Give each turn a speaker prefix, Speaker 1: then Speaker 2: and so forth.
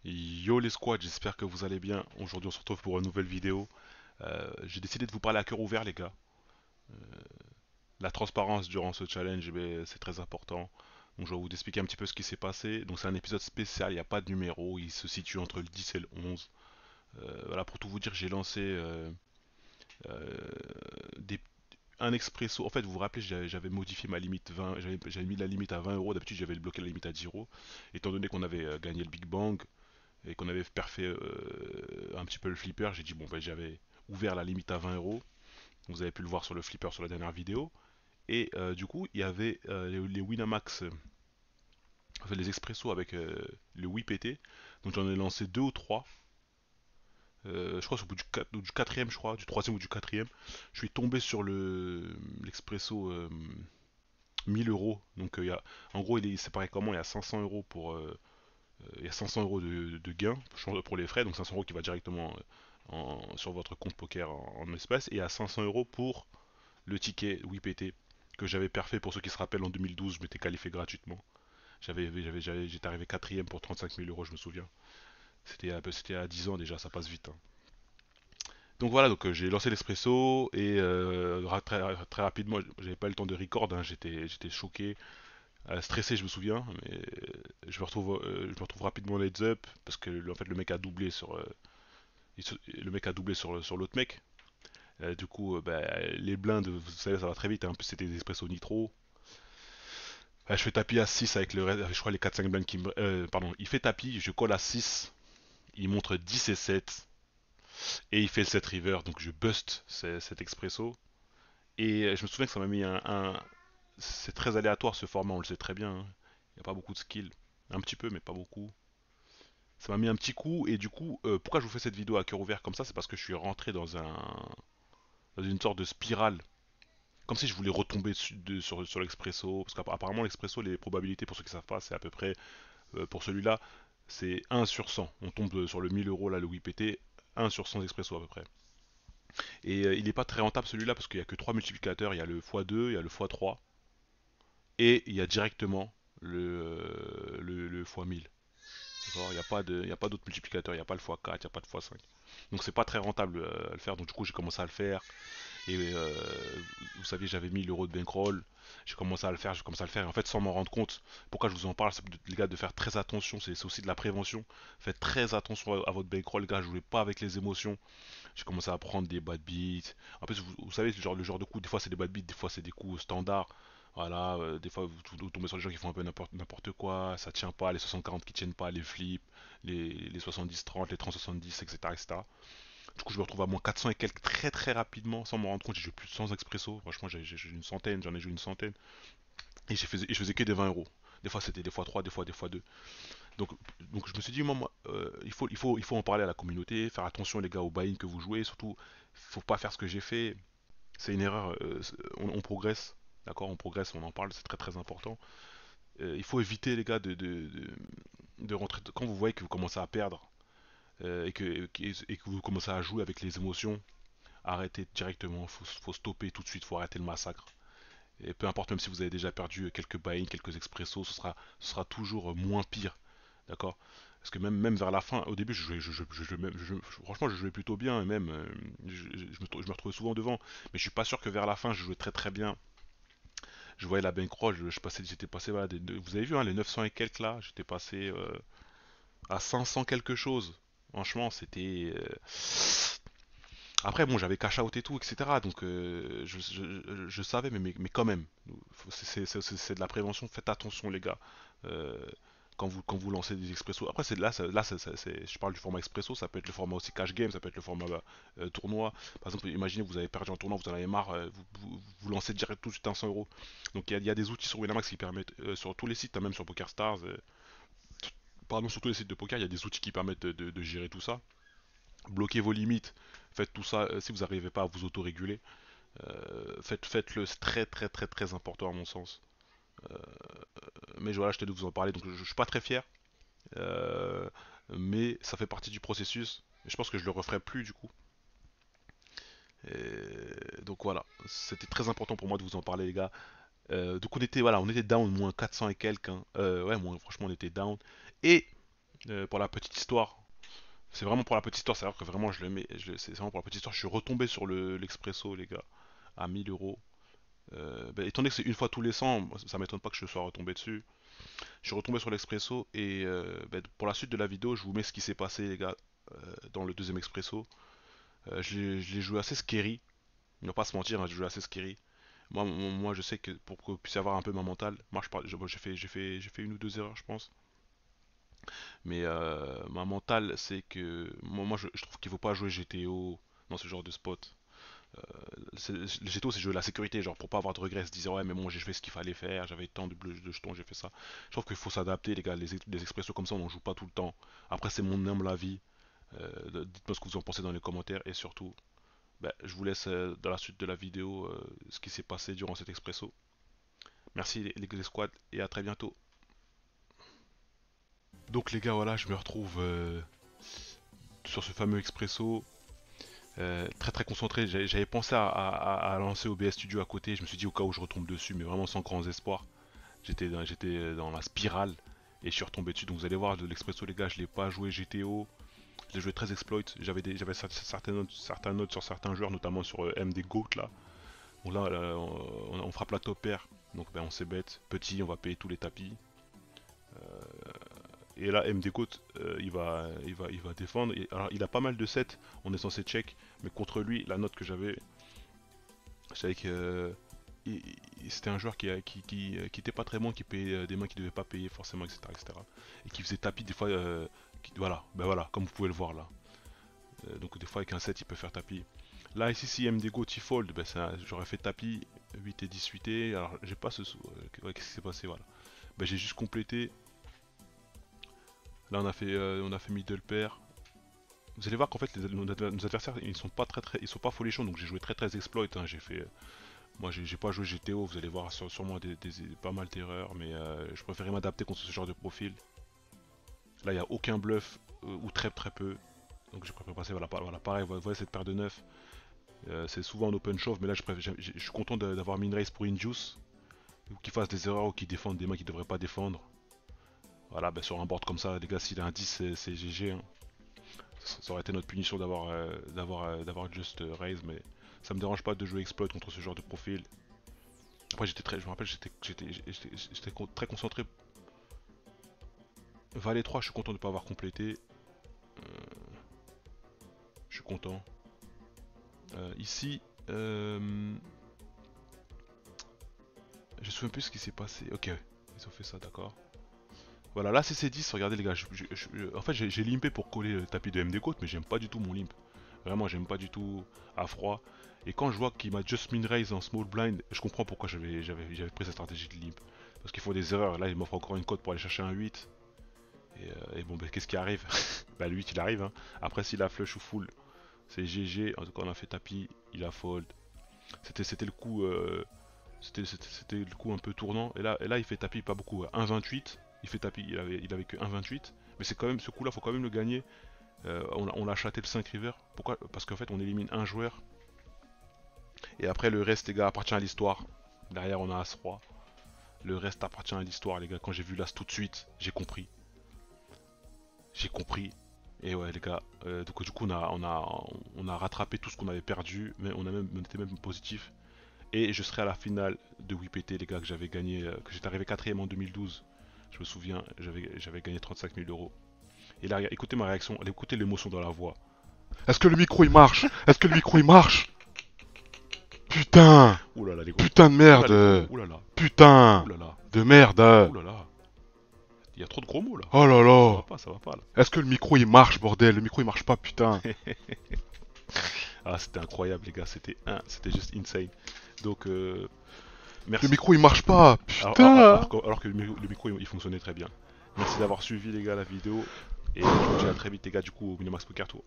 Speaker 1: Yo les squads, j'espère que vous allez bien. Aujourd'hui on se retrouve pour une nouvelle vidéo. J'ai décidé de vous parler à cœur ouvert les gars. La transparence durant ce challenge, c'est très important. Donc je vais vous expliquer un petit peu ce qui s'est passé. Donc c'est un épisode spécial, il n'y a pas de numéro, il se situe entre le 10 et le 11. Voilà, pour tout vous dire, j'ai lancé euh, des- un expresso. En fait, vous vous rappelez, j'avais modifié ma limite 20, j'avais mis la limite à 20 euros. D'habitude j'avais bloqué la limite à 10 euros. Étant donné qu'on avait gagné le Big Bang, et qu'on avait perfait un petit peu le flipper, j'ai dit bon ben j'avais ouvert la limite à 20 euros. Vous avez pu le voir sur le flipper sur la dernière vidéo. Et du coup, il y avait les Winamax, en fait, les expressos avec le WIPT. Donc j'en ai lancé deux ou trois. Je crois au bout du quatrième, je crois, du troisième ou du quatrième, je suis tombé sur l'expresso 1000 euros. Donc en gros, c'est pareil comment, il y a 500 euros il y a 500 euros de gain pour les frais, donc 500 euros qui va directement sur votre compte poker en espèces, et à 500 euros pour le ticket WIPT que j'avais perfait. Pour ceux qui se rappellent, en 2012, je m'étais qualifié gratuitement. J'étais arrivé quatrième pour 35 000 euros, je me souviens. C'était à 10 ans déjà, ça passe vite, hein. Donc voilà, donc j'ai lancé l'espresso et très rapidement, j'avais pas eu le temps de record, hein, j'étais choqué, stressé, je me souviens, mais je me retrouve rapidement en heads up parce que en fait le mec a doublé le mec a doublé sur l'autre mec. Du coup, bah, les blindes, vous savez, ça va très vite, hein. En plus, c'était des espresso nitro. Je fais tapis à 6 avec le reste, je crois les 4-5 blindes qui me. Pardon, il fait tapis, je colle à 6, il montre 10 et 7, et il fait le 7 river, donc je bust cet expresso. Et je me souviens que ça m'a mis c'est très aléatoire ce format, on le sait très bien, hein. Il n'y a pas beaucoup de skill. Un petit peu, mais pas beaucoup. Ça m'a mis un petit coup, et du coup, pourquoi je vous fais cette vidéo à cœur ouvert comme ça? C'est parce que je suis rentré dans une sorte de spirale. Comme si je voulais retomber sur l'expresso, parce qu'apparemment l'expresso, les probabilités, pour ceux qui savent pas, c'est à peu près, pour celui-là, c'est 1 sur 100. On tombe sur le 1000 euros là, le WIPT, 1 sur 100 expresso à peu près. Et il n'est pas très rentable celui-là, parce qu'il n'y a que 3 multiplicateurs, il y a le x2, il y a le x3, et il y a directement le x1000. D'accord. Il y a pas d'autres multiplicateurs, il n'y a pas le x4, il n'y a pas de x5. Donc c'est pas très rentable à le faire, donc du coup j'ai commencé à le faire. Et vous saviez, j'avais 1000 euros de bankroll. J'ai commencé à le faire. Et en fait, sans m'en rendre compte, pourquoi je vous en parle, c'est les gars de faire très attention. C'est aussi de la prévention. Faites très attention à votre bankroll, les gars. Jouez pas avec les émotions. J'ai commencé à prendre des bad beats. En plus, vous savez, le genre de coups, des fois c'est des bad beats, des fois c'est des coups standards. Voilà, des fois vous tombez sur des gens qui font un peu n'importe quoi, ça tient pas, les 60-40 qui tiennent pas, les flips, les 70-30, les 30-70, etc., etc. Du coup, je me retrouve à moins 400 et quelques très très rapidement, sans m'en rendre compte. J'ai joué plus de 100 expresso. Franchement, j'ai une centaine, j'en ai joué une centaine. Et je faisais que des 20 euros. Des fois, c'était des fois 3, des fois 2. Donc, donc je me suis dit, il faut en parler à la communauté, faire attention, les gars, au buy-in que vous jouez. Surtout, faut pas faire ce que j'ai fait. C'est une erreur. On progresse. D'accord, on progresse, on en parle, c'est très très important. Il faut éviter, les gars, de rentrer. Quand vous voyez que vous commencez à perdre et que vous commencez à jouer avec les émotions, arrêtez directement, faut stopper tout de suite, faut arrêter le massacre. Et peu importe, même si vous avez déjà perdu quelques buy-in, quelques expressos, ce sera toujours moins pire, d'accord? Parce que même vers la fin, au début, franchement, je jouais plutôt bien, et même, je me retrouvais souvent devant, mais je suis pas sûr que vers la fin, je jouais très très bien. Je voyais la bankroll, j'étais passé, voilà, vous avez vu, hein, les 900 et quelques là, j'étais passé à 500 quelque chose. Franchement, c'était. Après, bon, j'avais cash out et tout, etc. Donc, je savais, mais quand même, c'est de la prévention. Faites attention, les gars. Euh, quand vous lancez des expressos. Après, je parle du format expresso. Ça peut être le format aussi cash game, ça peut être le format tournoi. Par exemple, imaginez, vous avez perdu un tournoi, vous en avez marre, vous lancez direct tout de suite un 100 euros. Donc, il y a des outils sur Winamax qui permettent, sur tous les sites, hein, même sur PokerStars, pardon, sur tous les sites de poker, il y a des outils qui permettent de gérer tout ça. Bloquez vos limites, faites tout ça. Si vous n'arrivez pas à vous auto-réguler, faites-le, c'est très très très très important à mon sens. Euh, mais voilà, je tenais de vous en parler, donc je suis pas très fier, euh, mais ça fait partie du processus. Et je pense que je le referai plus du coup. Donc voilà, c'était très important pour moi de vous en parler, les gars. Donc on était down, moins 400 et quelques, hein. Ouais, franchement on était down. Et Pour la petite histoire, c'est vraiment pour la petite histoire, c'est-à-dire que vraiment je le mets, c'est vraiment pour la petite histoire, je suis retombé sur l'Expresso les gars, à 1000 euros. Étant donné que c'est une fois tous les 100, ça m'étonne pas que je sois retombé dessus. Je suis retombé sur l'Expresso et pour la suite de la vidéo, je vous mets ce qui s'est passé les gars dans le deuxième Expresso. Je l'ai joué assez scary, on va pas se mentir, hein, j'ai joué assez scary. Moi, je sais que pour que vous puissiez avoir un peu ma mentale, moi bon, j'ai fait une ou deux erreurs je pense. Mais ma mentale, c'est que je trouve qu'il faut pas jouer GTO dans ce genre de spot. Le GTO, c'est jouer la sécurité, genre pour pas avoir de regrets, se dire ouais, mais bon, j'ai fait ce qu'il fallait faire, j'avais tant de jetons, j'ai fait ça. Je trouve qu'il faut s'adapter, les gars. Les expressos comme ça, on en joue pas tout le temps. Après, c'est mon humble avis. Dites-moi ce que vous en pensez dans les commentaires et surtout, je vous laisse dans la suite de la vidéo ce qui s'est passé durant cet expresso. Merci les squads et à très bientôt. Donc les gars, voilà, je me retrouve sur ce fameux expresso. Très très concentré, j'avais pensé à lancer OBS Studio à côté, je me suis dit au cas où je retombe dessus, mais vraiment sans grands espoirs. J'étais dans la spirale et je suis retombé dessus. Donc vous allez voir, de l'Expresso les gars, je l'ai pas joué GTO, je l'ai joué très exploit. J'avais certaines notes sur certains joueurs, notamment sur MD Goat là. Donc là, on frappe la top pair, donc on s'est bête. Petit, on va payer tous les tapis. Et là, MD Goat, il va défendre. Alors, il a pas mal de sets, on est censé check, mais contre lui, la note que j'avais, je savais que c'était un joueur qui était pas très bon, qui payait des mains qui devait pas payer forcément, etc., etc. Et qui faisait tapis des fois, voilà, voilà, comme vous pouvez le voir là. Donc des fois avec un set, il peut faire tapis. Là ici, si MD Goat il fold, j'aurais fait tapis 8 et 10 8 et alors j'ai pas ce ouais, qu'est-ce qui s'est passé, voilà. J'ai juste complété. Là on a fait middle pair. Vous allez voir qu'en fait nos adversaires ils sont pas ils sont pas folichons, donc j'ai joué très très exploit, hein. J'ai fait moi j'ai pas joué GTO, vous allez voir sûrement pas mal d'erreurs, mais je préférais m'adapter contre ce genre de profil. Là il n'y a aucun bluff, ou très très peu. Donc je préfère passer, voilà, voilà pareil, vous voyez cette paire de 9. C'est souvent en open shove, mais là je suis content d'avoir min raise pour Injuice. Ou qu'il fasse des erreurs ou qu'il défende des mains qu'il devrait pas défendre. Voilà, sur un board comme ça, les gars, s'il a un 10, c'est GG, hein. Ça aurait été notre punition d'avoir juste raise, mais ça me dérange pas de jouer exploit contre ce genre de profil. Après, je me rappelle, j'étais très concentré. Valet 3, je suis content de ne pas avoir complété. Je suis content. Ici, je me souviens plus ce qui s'est passé. Ok, ils ont fait ça, d'accord. Voilà, là c'est C10, regardez les gars, en fait j'ai limpé pour coller le tapis de MD Côte, mais j'aime pas du tout mon limp. Vraiment, j'aime pas du tout à froid. Et quand je vois qu'il m'a just min raise en small blind, je comprends pourquoi j'avais pris cette stratégie de limp. Parce qu'il faut des erreurs, là il m'offre encore une cote pour aller chercher un 8. Et bon, qu'est-ce qui arrive? Le 8 il arrive, hein. Après s'il a flush ou full, c'est GG, en tout cas on a fait tapis, il a fold. C'était le coup... C'était le coup un peu tournant. Et là il fait tapis pas beaucoup, 1,28. Il fait tapis, il avait que 1,28. Mais c'est quand même ce coup là, faut quand même le gagner. On a chaté le 5 river. Pourquoi? Parce qu'en fait on élimine un joueur. Et après le reste les gars appartient à l'histoire. Derrière on a As-Roi. Le reste appartient à l'histoire les gars. Quand j'ai vu l'As tout de suite, j'ai compris. J'ai compris. Et ouais les gars, donc du coup on a rattrapé tout ce qu'on avait perdu. Mais on était même positif. Et je serai à la finale de WPT les gars, que j'avais gagné, que j'étais arrivé 4ème en 2012. Je me souviens, j'avais gagné 35 000 euros. Et là, écoutez ma réaction, écoutez l'émotion dans la voix. Est-ce que le micro il marche? Est-ce que le micro il marche? Putain! Oulala, les gros. Putain de merde! Oulala. Putain! Oulala. De merde! Oulala. Il y a trop de gros mots là. Oh là là! Ça va pas là. Est-ce que le micro il marche, bordel? Le micro il marche pas, putain! Ah, c'était incroyable les gars, c'était juste insane. Donc, merci. Le micro il marche pas, putain! Alors que le micro il fonctionnait très bien. Merci d'avoir suivi les gars la vidéo. Et je vous dis à très vite les gars, du coup au Winamax Poker Tour.